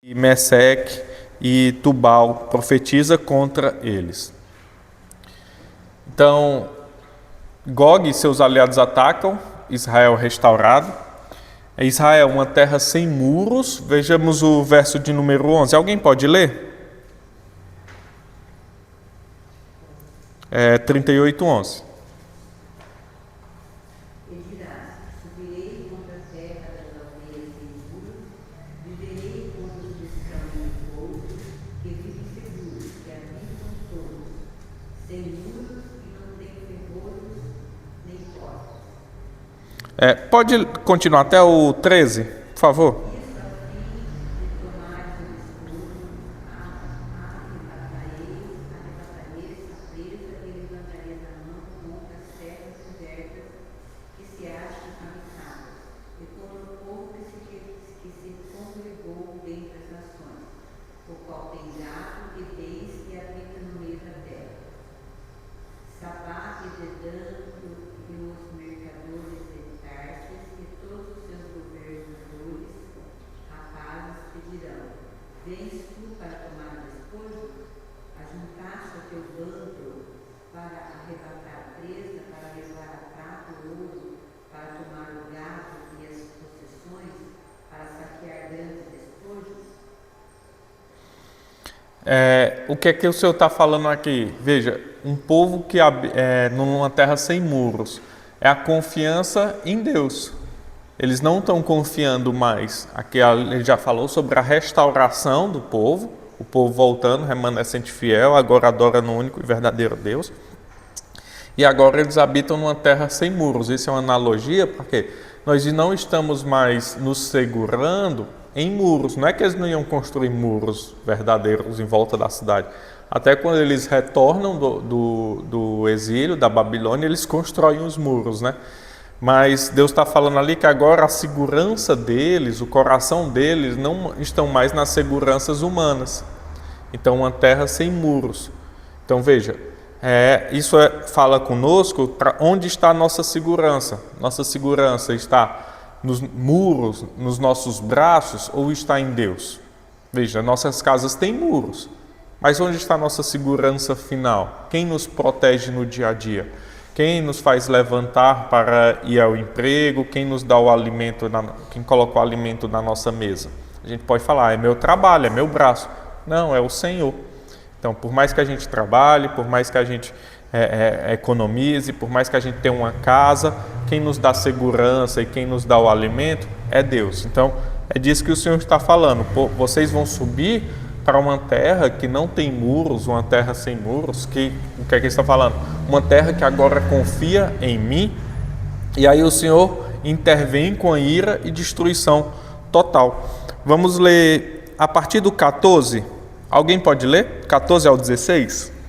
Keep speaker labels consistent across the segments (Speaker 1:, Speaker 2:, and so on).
Speaker 1: e Meseque e Tubal profetiza contra eles. Então, Gog e seus aliados atacam, Israel restaurado. É Israel, uma terra sem muros. Vejamos o verso de número 11. Alguém pode ler? 38:11. Pode continuar até o 13, por favor? O que é que o Senhor está falando aqui? Veja, um povo que numa terra sem muros, é a confiança em Deus. Eles não estão confiando mais. Aqui ele já falou sobre a restauração do povo, o povo voltando, remanescente fiel, agora adora no único e verdadeiro Deus. E agora eles habitam numa terra sem muros. Isso é uma analogia porque nós não estamos mais nos segurando em muros. Não é que eles não iam construir muros verdadeiros em volta da cidade. Até quando eles retornam do exílio, da Babilônia, eles constroem os muros, né? Mas Deus está falando ali que agora a segurança deles, o coração deles, não estão mais nas seguranças humanas. Então, uma terra sem muros. Então, veja, isso fala conosco onde está a nossa segurança. Nossa segurança está nos muros, nos nossos braços, ou está em Deus? Veja, nossas casas têm muros, mas onde está a nossa segurança final? Quem nos protege no dia a dia? Quem nos faz levantar para ir ao emprego? Quem nos dá o alimento, quem coloca o alimento na nossa mesa? A gente pode falar, é meu trabalho, é meu braço. Não, é o Senhor. Então, por mais que a gente trabalhe, por mais que a gente economize, por mais que a gente tenha uma casa, quem nos dá segurança e quem nos dá o alimento é Deus. Então, é disso que o Senhor está falando. Vocês vão subir para uma terra que não tem muros, uma terra sem muros, o que é que ele está falando? Uma terra que agora confia em mim, e aí o Senhor intervém com a ira e destruição total. Vamos ler a partir do 14. Alguém pode ler? 14 ao 16?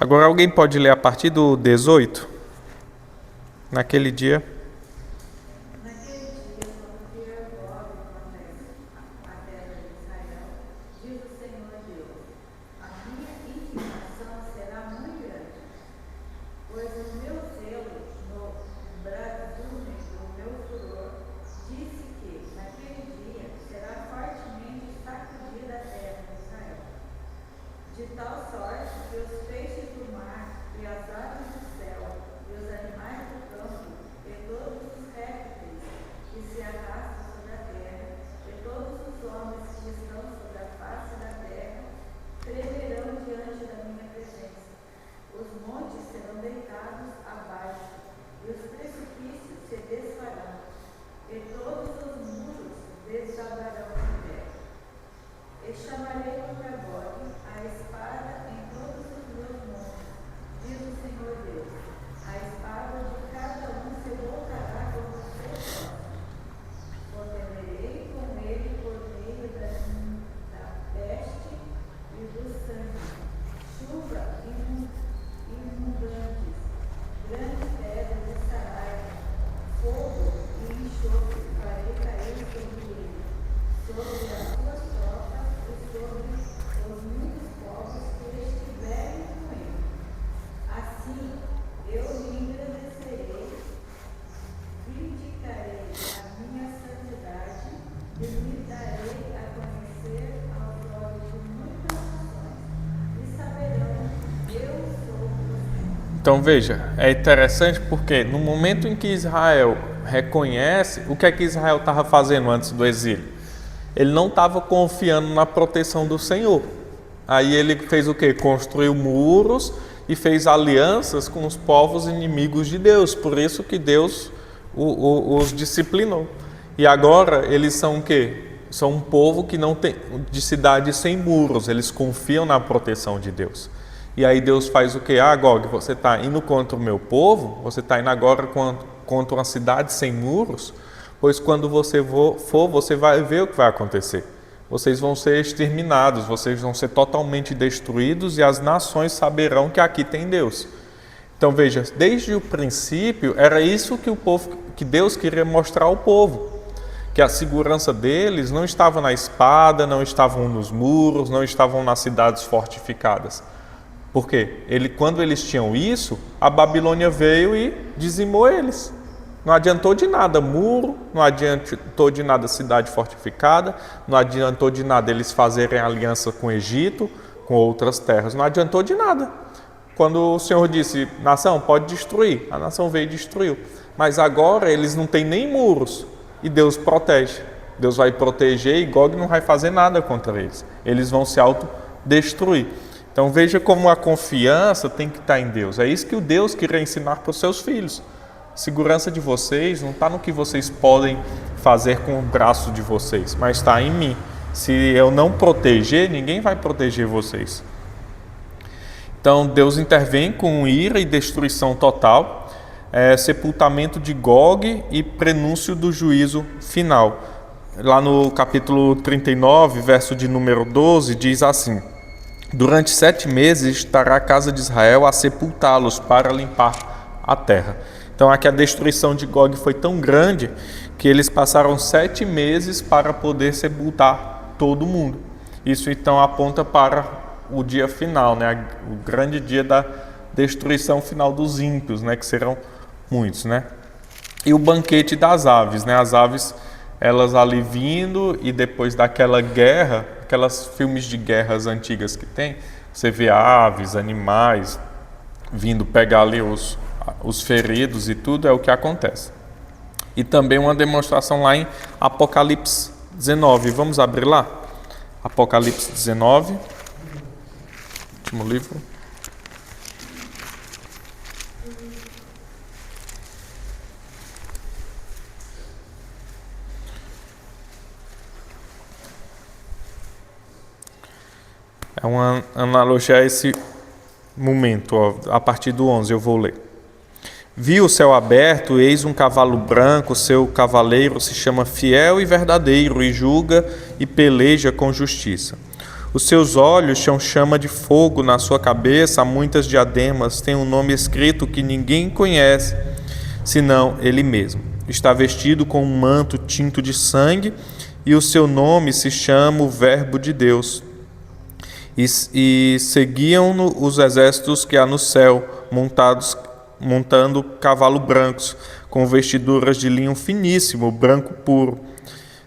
Speaker 1: Agora alguém pode ler a partir do 18? Naquele dia. Então veja, é interessante porque no momento em que Israel reconhece, o que é que Israel estava fazendo antes do exílio? Ele não estava confiando na proteção do Senhor. Aí ele fez o quê? Construiu muros e fez alianças com os povos inimigos de Deus. Por isso que Deus os disciplinou. E agora eles são o quê? São um povo que não tem, de cidades sem muros. Eles confiam na proteção de Deus. E aí Deus faz o quê? Gog, você está indo contra o meu povo? Você está indo agora contra uma cidade sem muros? Pois quando você for, você vai ver o que vai acontecer. Vocês vão ser exterminados, vocês vão ser totalmente destruídos e as nações saberão que aqui tem Deus. Então veja, desde o princípio era isso que Deus queria mostrar ao povo. Que a segurança deles não estava na espada, não estavam nos muros, não estavam nas cidades fortificadas. Por quê? Quando eles tinham isso, a Babilônia veio e dizimou eles. Não adiantou de nada muro, não adiantou de nada cidade fortificada, não adiantou de nada eles fazerem aliança com o Egito, com outras terras, não adiantou de nada. Quando o Senhor disse, nação, pode destruir, a nação veio e destruiu. Mas agora eles não têm nem muros e Deus protege. Deus vai proteger e Gog não vai fazer nada contra eles. Eles vão se autodestruir. Então veja como a confiança tem que estar em Deus. É isso que o Deus queria ensinar para os seus filhos. A segurança de vocês não está no que vocês podem fazer com o braço de vocês, mas está em mim. Se eu não proteger, ninguém vai proteger vocês. Então Deus intervém com ira e destruição total, sepultamento de Gog e prenúncio do juízo final. Lá no capítulo 39, verso de número 12, diz assim: durante 7 meses estará a casa de Israel a sepultá-los para limpar a terra. Então aqui a destruição de Gog foi tão grande que eles passaram 7 meses para poder sepultar todo mundo. Isso então aponta para o dia final, né? O grande dia da destruição final dos ímpios, né? Que serão muitos, né? E o banquete das aves, né? As aves, elas ali vindo e depois daquela guerra, aquelas filmes de guerras antigas que tem, você vê aves, animais vindo pegar ali os feridos e tudo, é o que acontece. E também uma demonstração lá em Apocalipse 19. Vamos abrir lá? Apocalipse 19, último livro. É uma analogia a esse momento, ó, a partir do 11 eu vou ler. Vi o céu aberto, eis um cavalo branco, seu cavaleiro se chama Fiel e Verdadeiro, e julga e peleja com justiça. Os seus olhos são chama de fogo, na sua cabeça há muitas diademas, tem um nome escrito que ninguém conhece, senão ele mesmo. Está vestido com um manto tinto de sangue, e o seu nome se chama o Verbo de Deus. E seguiam-no os exércitos que há no céu, montando cavalos brancos, com vestiduras de linho finíssimo, branco puro.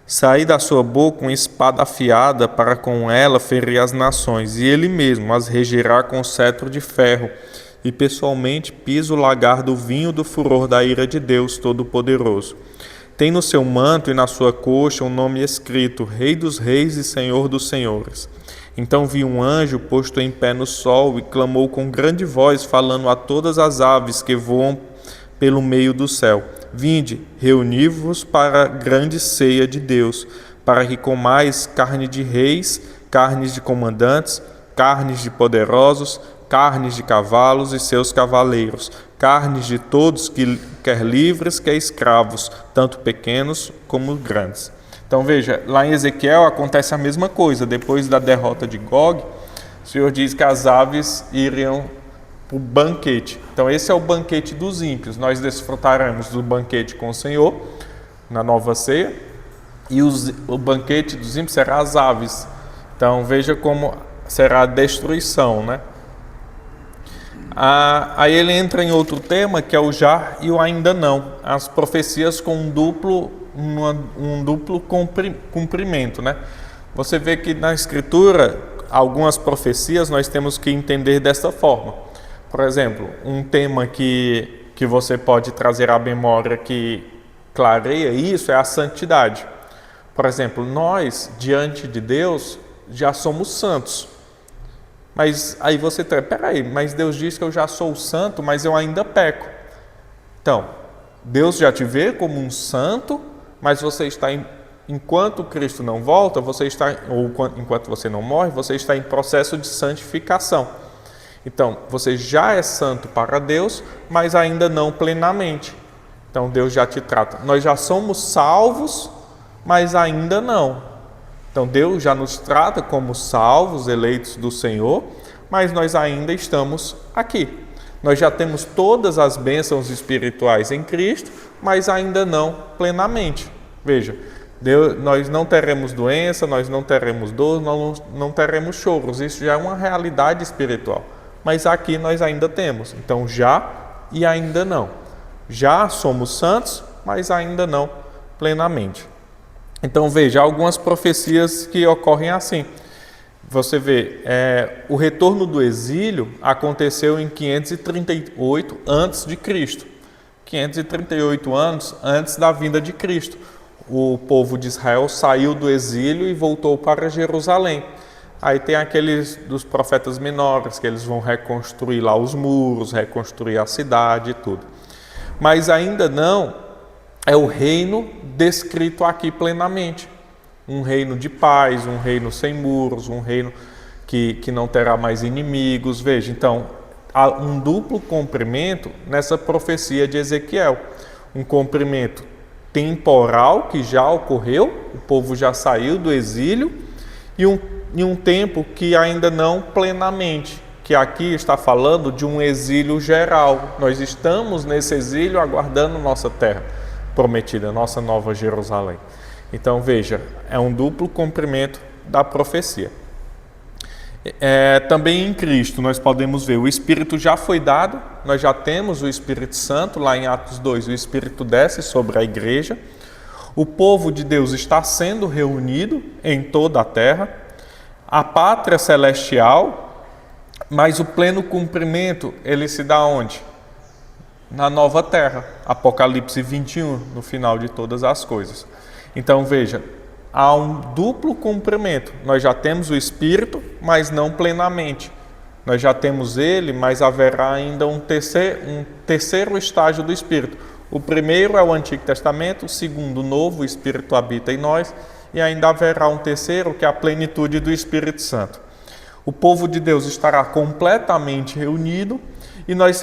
Speaker 1: Sai da sua boca uma espada afiada, para com ela ferir as nações, e ele mesmo as regerá com cetro de ferro, e pessoalmente pisa o lagar do vinho do furor da ira de Deus Todo-Poderoso. Tem no seu manto e na sua coxa um nome escrito, Rei dos Reis e Senhor dos Senhores. Então vi um anjo posto em pé no sol e clamou com grande voz, falando a todas as aves que voam pelo meio do céu: vinde, reuni-vos para a grande ceia de Deus, para que comais carne de reis, carnes de comandantes, carnes de poderosos, carnes de cavalos e seus cavaleiros, carnes de todos, quer livres, quer escravos, tanto pequenos como grandes. Então veja, lá em Ezequiel acontece a mesma coisa. Depois da derrota de Gog, o Senhor diz que as aves iriam para o banquete. Então esse é o banquete dos ímpios. Nós desfrutaremos do banquete com o Senhor na nova ceia, e o banquete dos ímpios será as aves. Então veja como será a destruição, né? Aí ele entra em outro tema, que é o já e o ainda não. As profecias com um duplo cumprimento, né? Você vê que na Escritura, algumas profecias nós temos que entender dessa forma. Por exemplo, um tema que você pode trazer à memória que clareia isso é a santidade. Por exemplo, nós, diante de Deus, já somos santos. Mas aí você peraí, mas Deus diz que eu já sou santo, mas eu ainda peco. Então, Deus já te vê como um santo, mas você está enquanto Cristo não volta, enquanto você não morre, você está em processo de santificação. Então, você já é santo para Deus, mas ainda não plenamente. Então, Deus já te trata. Nós já somos salvos, mas ainda não. Então, Deus já nos trata como salvos, eleitos do Senhor, mas nós ainda estamos aqui. Nós já temos todas as bênçãos espirituais em Cristo, mas ainda não plenamente. Veja, nós não teremos doença, nós não teremos dor, nós não teremos choros. Isso já é uma realidade espiritual. Mas aqui nós ainda temos. Então, já e ainda não. Já somos santos, mas ainda não plenamente. Então, veja, algumas profecias que ocorrem assim. Você vê, o retorno do exílio aconteceu em 538 a.C. 538 anos antes da vinda de Cristo. O povo de Israel saiu do exílio e voltou para Jerusalém. Aí tem aqueles dos profetas menores, que eles vão reconstruir lá os muros, reconstruir a cidade e tudo. Mas ainda não é o reino descrito aqui plenamente. Um reino de paz, um reino sem muros, um reino que não terá mais inimigos. Veja, então, há um duplo cumprimento nessa profecia de Ezequiel. Um cumprimento temporal, que já ocorreu, o povo já saiu do exílio, e um tempo que ainda não plenamente, que aqui está falando de um exílio geral. Nós estamos nesse exílio aguardando nossa terra prometida, nossa nova Jerusalém. Então, veja, é um duplo cumprimento da profecia. Também em Cristo nós podemos ver, o Espírito já foi dado, nós já temos o Espírito Santo, lá em Atos 2, o Espírito desce sobre a igreja, o povo de Deus está sendo reunido em toda a terra, a pátria celestial, mas o pleno cumprimento, ele se dá onde? Na nova terra, Apocalipse 21, no final de todas as coisas. Então, veja, há um duplo cumprimento. Nós já temos o Espírito, mas não plenamente. Nós já temos ele, mas haverá ainda um terceiro estágio do Espírito. O primeiro é o Antigo Testamento, o segundo, o Novo, o Espírito habita em nós, e ainda haverá um terceiro, que é a plenitude do Espírito Santo. O povo de Deus estará completamente reunido e nós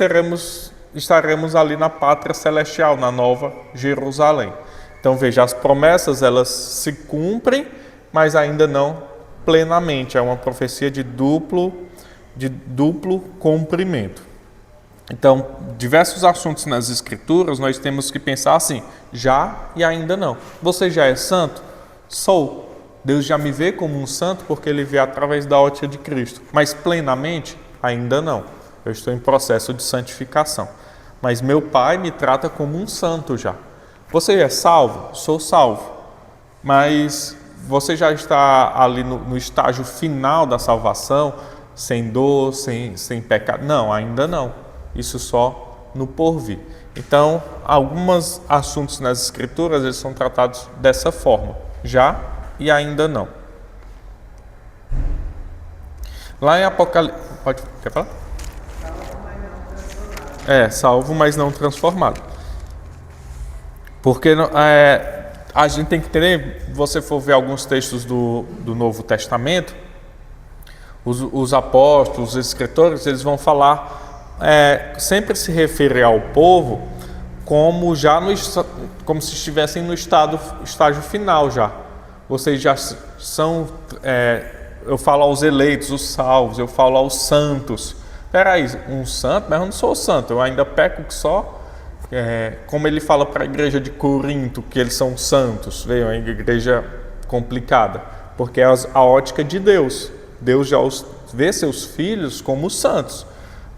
Speaker 1: estaremos ali na pátria celestial, na nova Jerusalém. Então, veja, as promessas, elas se cumprem, mas ainda não plenamente. É uma profecia de duplo cumprimento. Então, diversos assuntos nas Escrituras, nós temos que pensar assim, já e ainda não. Você já é santo? Sou. Deus já me vê como um santo porque Ele vê através da ótica de Cristo. Mas plenamente, ainda não. Eu estou em processo de santificação. Mas meu Pai me trata como um santo já. Você é salvo? Sou salvo. Mas você já está ali no estágio final da salvação, sem dor, sem pecado? Não, ainda não. Isso só no porvir. Então, alguns assuntos nas Escrituras, eles são tratados dessa forma. Já e ainda não. Lá em Apocalipse... Quer falar? Salvo, mas não transformado. Porque a gente tem que entender, se você for ver alguns textos do Novo Testamento, os apóstolos, os escritores, eles vão falar, sempre se referir ao povo como se estivessem no estágio final já. Vocês já são, eu falo aos eleitos, os salvos, eu falo aos santos. Peraí, um santo? Mas eu não sou santo, eu ainda peco que só. Como ele fala para a igreja de Corinto, que eles são santos, veio uma igreja complicada, porque é a ótica de Deus. Deus já vê seus filhos como santos,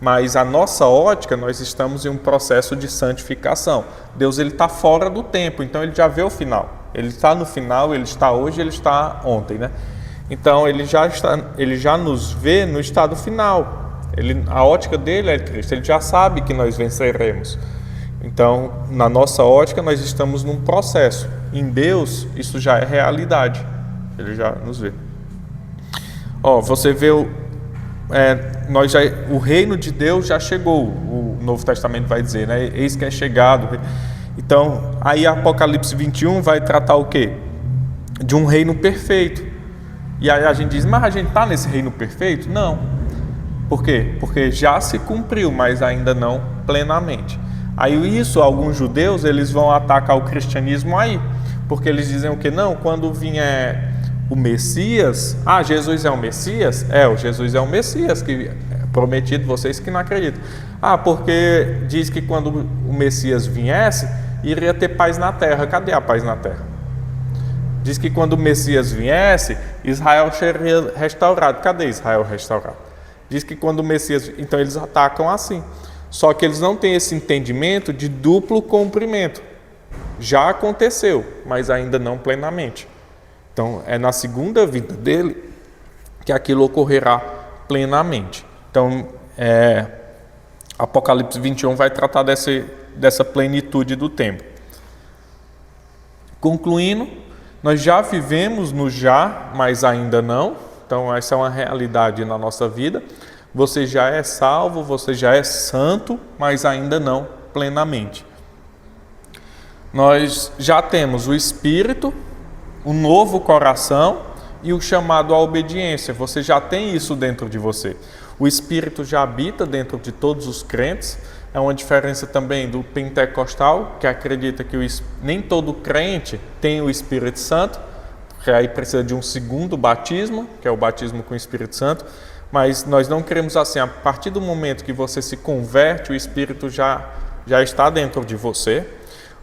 Speaker 1: mas a nossa ótica, nós estamos em um processo de santificação. Deus está fora do tempo, então ele já vê o final. Ele está no final, ele está hoje, ele está ontem, né? Então ele já nos vê no estado final. A ótica dele é Cristo, ele já sabe que nós venceremos. Então, na nossa ótica, nós estamos num processo. Em Deus, isso já é realidade. Ele já nos vê. Você vê o reino de Deus já chegou. O Novo Testamento vai dizer, né? Eis que é chegado. Então, aí Apocalipse 21 vai tratar o quê? De um reino perfeito. E aí a gente diz, mas a gente está nesse reino perfeito? Não. Por quê? Porque já se cumpriu, mas ainda não plenamente. Aí alguns judeus, eles vão atacar o cristianismo aí. Porque eles dizem o quê? Não, quando vier o Messias... Jesus é o Messias? O Jesus é o Messias, que prometido, vocês que não acreditam. Porque diz que quando o Messias viesse, iria ter paz na terra. Cadê a paz na terra? Diz que quando o Messias viesse, Israel seria restaurado. Cadê Israel restaurado? Diz que quando o Messias... Então eles atacam assim. Só que eles não têm esse entendimento de duplo cumprimento. Já aconteceu, mas ainda não plenamente. Então é na segunda vinda dele que aquilo ocorrerá plenamente. Então Apocalipse 21 vai tratar dessa plenitude do tempo. Concluindo, nós já vivemos no já, mas ainda não. Então essa é uma realidade na nossa vida. Você já é salvo, você já é santo, mas ainda não plenamente. Nós já temos o Espírito, o novo coração e o chamado à obediência. Você já tem isso dentro de você. O Espírito já habita dentro de todos os crentes. É uma diferença também do pentecostal, que acredita que nem todo crente tem o Espírito Santo, porque aí precisa de um segundo batismo, que é o batismo com o Espírito Santo. Mas nós não queremos assim. A partir do momento que você se converte, o Espírito já está dentro de você.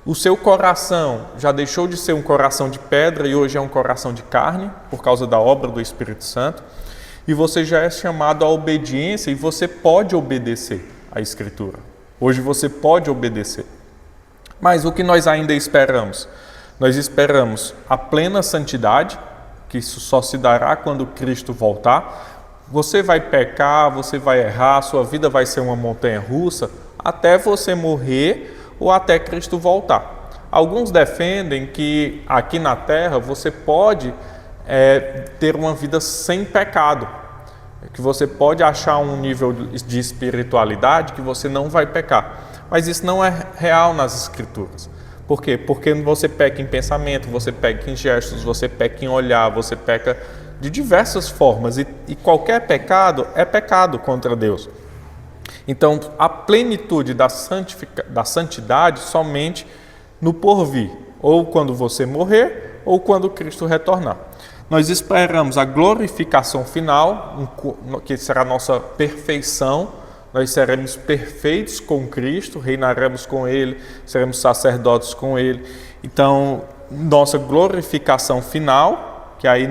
Speaker 1: O seu coração já deixou de ser um coração de pedra e hoje é um coração de carne, por causa da obra do Espírito Santo. E você já é chamado à obediência e você pode obedecer à Escritura. Hoje você pode obedecer. Mas o que nós ainda esperamos? Nós esperamos a plena santidade, que isso só se dará quando Cristo voltar. Você vai pecar, você vai errar, sua vida vai ser uma montanha-russa até você morrer ou até Cristo voltar. Alguns defendem que aqui na Terra você pode ter uma vida sem pecado, que você pode achar um nível de espiritualidade que você não vai pecar. Mas isso não é real nas Escrituras. Por quê? Porque você peca em pensamento, você peca em gestos, você peca em olhar, você peca de diversas formas. E qualquer pecado é pecado contra Deus. Então, a plenitude da santidade somente no porvir, ou quando você morrer, ou quando Cristo retornar. Nós esperamos a glorificação final, que será a nossa perfeição. Nós seremos perfeitos com Cristo, reinaremos com Ele, seremos sacerdotes com Ele. Então, nossa glorificação final, que aí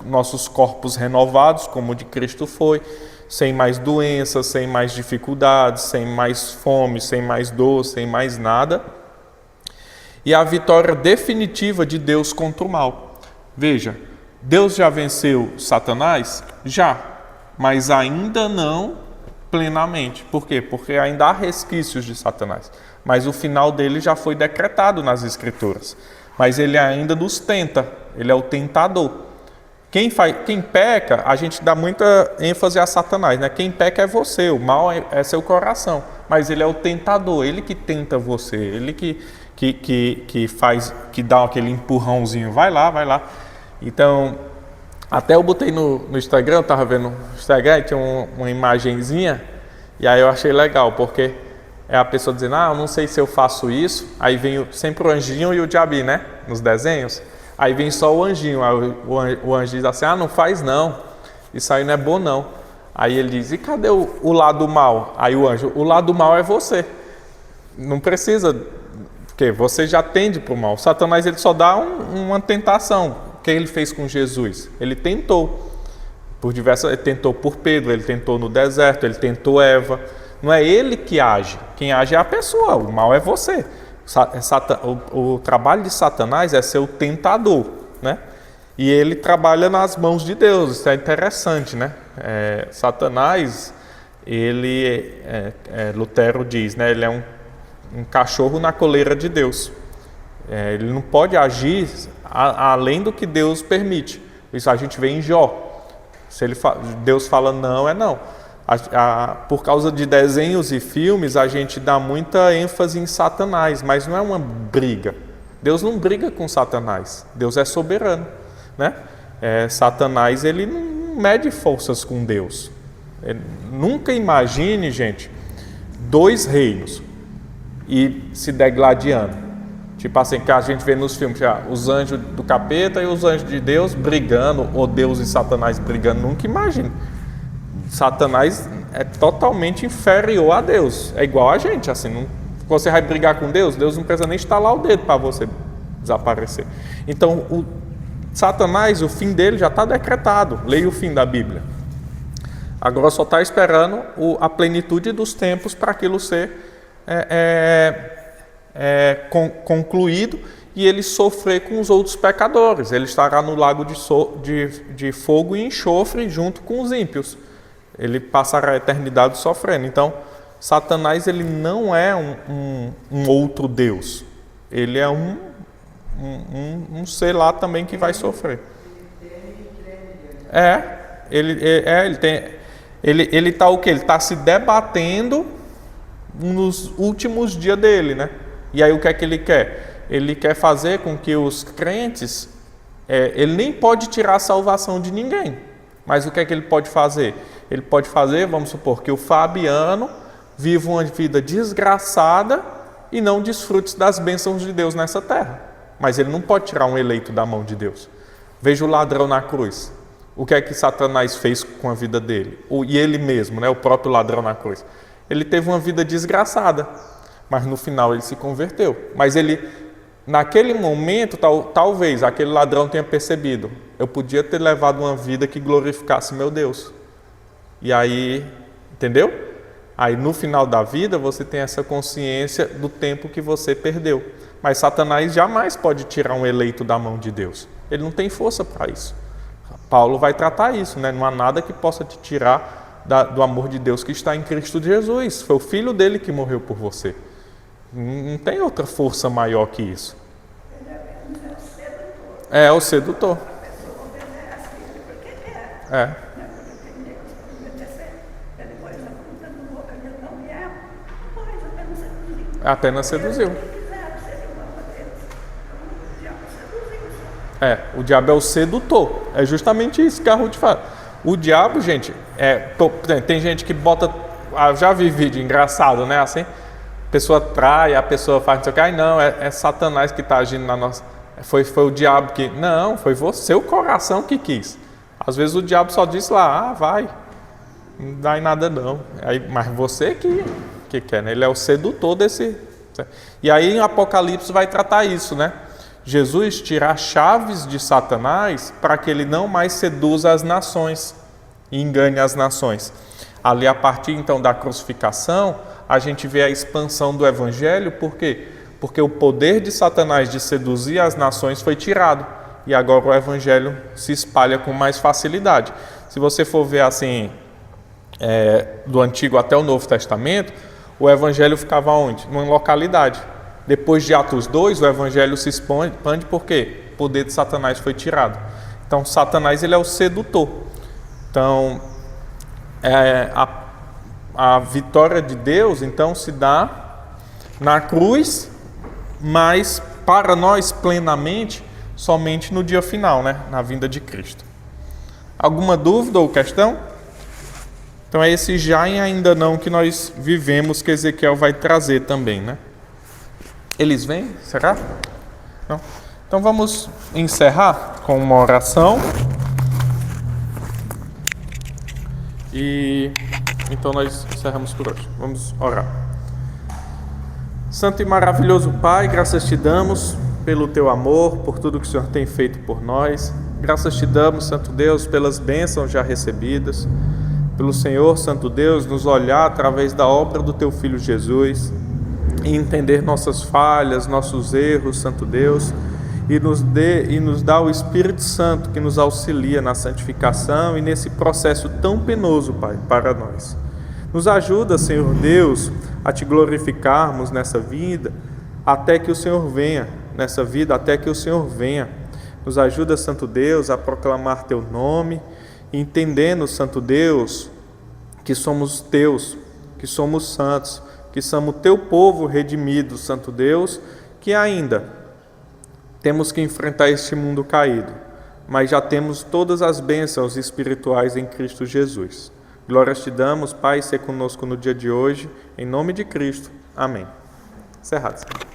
Speaker 1: nossos corpos renovados, como o de Cristo foi, sem mais doenças, sem mais dificuldades, sem mais fome, sem mais dor, sem mais nada. E a vitória definitiva de Deus contra o mal. Veja, Deus já venceu Satanás? Já, mas ainda não plenamente. Por quê? Porque ainda há resquícios de Satanás. Mas o final dele já foi decretado nas Escrituras. Mas ele ainda nos tenta, ele é o tentador. Quem peca, a gente dá muita ênfase a Satanás, né? Quem peca é você, o mal é seu coração. Mas ele é o tentador, ele que tenta você, ele que faz, que dá aquele empurrãozinho, vai lá. Então, até eu botei no Instagram, eu estava vendo no Instagram, tinha uma imagenzinha, e aí eu achei legal, porque é a pessoa dizendo, eu não sei se eu faço isso, aí vem sempre o anjinho e o diabinho, né, nos desenhos, aí vem só o anjinho, aí o anjo diz assim, não faz não, isso aí não é bom não. Aí ele diz, e cadê o lado mal? Aí o anjo, o lado mal é você, não precisa, porque você já tende para o mal. Satanás ele só dá uma tentação. O que ele fez com Jesus? Ele tentou. Ele tentou por Pedro, ele tentou no deserto, ele tentou Eva. Não é ele que age. Quem age é a pessoa. O mal é você. O trabalho de Satanás é ser o tentador, né? E ele trabalha nas mãos de Deus. Isso é interessante, né? Satanás, ele, Lutero diz, né, ele é um cachorro na coleira de Deus. Ele não pode agir além do que Deus permite. Isso a gente vê em Jó. Se Deus fala não, é não. Por causa de desenhos e filmes, a gente dá muita ênfase em Satanás, mas não é uma briga. Deus não briga com Satanás. Deus é soberano, né? Satanás, ele não mede forças com Deus. Nunca imagine, gente, 2 reinos e se degladiando. Tipo assim, que a gente vê nos filmes, os anjos do capeta e os anjos de Deus brigando, ou Deus e Satanás brigando. Nunca imagine. Satanás é totalmente inferior a Deus. É igual a gente, assim, não, você vai brigar com Deus, Deus não precisa nem estalar o dedo para você desaparecer. Então, Satanás, o fim dele já está decretado. Leia o fim da Bíblia. Agora só está esperando a plenitude dos tempos para aquilo ser concluído e ele sofrer com os outros pecadores. Ele estará no lago de fogo e enxofre junto com os ímpios. Ele passará a eternidade sofrendo. Então, Satanás, ele não é um outro Deus. Ele é um ser lá também que vai sofrer. Ele está o quê? Ele está se debatendo nos últimos dias dele, né? E aí o que é que ele quer? Ele quer fazer com que os crentes, ele nem pode tirar a salvação de ninguém, mas o que é que ele pode fazer? Ele pode fazer, vamos supor, que o Fabiano viva uma vida desgraçada e não desfrute das bênçãos de Deus nessa terra. Mas ele não pode tirar um eleito da mão de Deus. Veja o ladrão na cruz. O que é que Satanás fez com a vida dele? E ele mesmo, né, o próprio ladrão na cruz. Ele teve uma vida desgraçada, mas no final ele se converteu. Mas ele, naquele momento, talvez aquele ladrão tenha percebido: eu podia ter levado uma vida que glorificasse meu Deus. E aí, entendeu? Aí no final da vida você tem essa consciência do tempo que você perdeu. Mas Satanás jamais pode tirar um eleito da mão de Deus. Ele não tem força para isso. Paulo vai tratar isso, né? Não há nada que possa te tirar do amor de Deus que está em Cristo Jesus. Foi o Filho dele que morreu por você. Não tem outra força maior que isso. É o sedutor. Apenas seduziu. O diabo é o sedutor. É justamente isso que a Ruth fala. O diabo, gente, tem gente que bota... já vi vídeo engraçado, né? Assim, a pessoa trai, a pessoa faz não sei o que. Ai, não, é Satanás que está agindo na nossa... Foi o diabo que... Não, foi você, o coração que quis. Às vezes o diabo só diz lá, vai, não dá em nada não. Mas você que quer, né? Ele é o sedutor desse... E aí em Apocalipse vai tratar isso, né? Jesus tira as chaves de Satanás para que ele não mais seduza as nações e engane as nações. Ali, a partir então da crucificação, a gente vê a expansão do evangelho. Por quê? Porque o poder de Satanás de seduzir as nações foi tirado e agora o evangelho se espalha com mais facilidade. Se você for ver assim, do Antigo até o Novo Testamento, o evangelho ficava onde? Numa localidade. Depois de Atos 2, o evangelho se expande porque o poder de Satanás foi tirado. Então, Satanás, ele é o sedutor. Então, a vitória de Deus, então, se dá na cruz, mas para nós plenamente, somente no dia final, né? Na vinda de Cristo. Alguma dúvida ou questão? Então, é esse já e ainda não que nós vivemos, que Ezequiel vai trazer também, né? Eles vêm? Será? Não? Então vamos encerrar com uma oração. E então nós encerramos por hoje. Vamos orar. Santo e maravilhoso Pai, graças te damos pelo teu amor, por tudo que o Senhor tem feito por nós. Graças te damos, Santo Deus, pelas bênçãos já recebidas. Pelo Senhor, Santo Deus, nos olhar através da obra do teu Filho Jesus e entender nossas falhas, nossos erros, Santo Deus, e nos dá o Espírito Santo que nos auxilia na santificação e nesse processo tão penoso, Pai, para nós. Nos ajuda, Senhor Deus, a Te glorificarmos nessa vida, até que o Senhor venha, nessa vida, até que o Senhor venha. Nos ajuda, Santo Deus, a proclamar Teu nome, entendendo, Santo Deus, que somos Teus, que somos santos, que somos Teu povo redimido, Santo Deus, que ainda temos que enfrentar este mundo caído, mas já temos todas as bênçãos espirituais em Cristo Jesus. Glórias Te damos, Pai, ser conosco no dia de hoje, em nome de Cristo. Amém. Encerrado.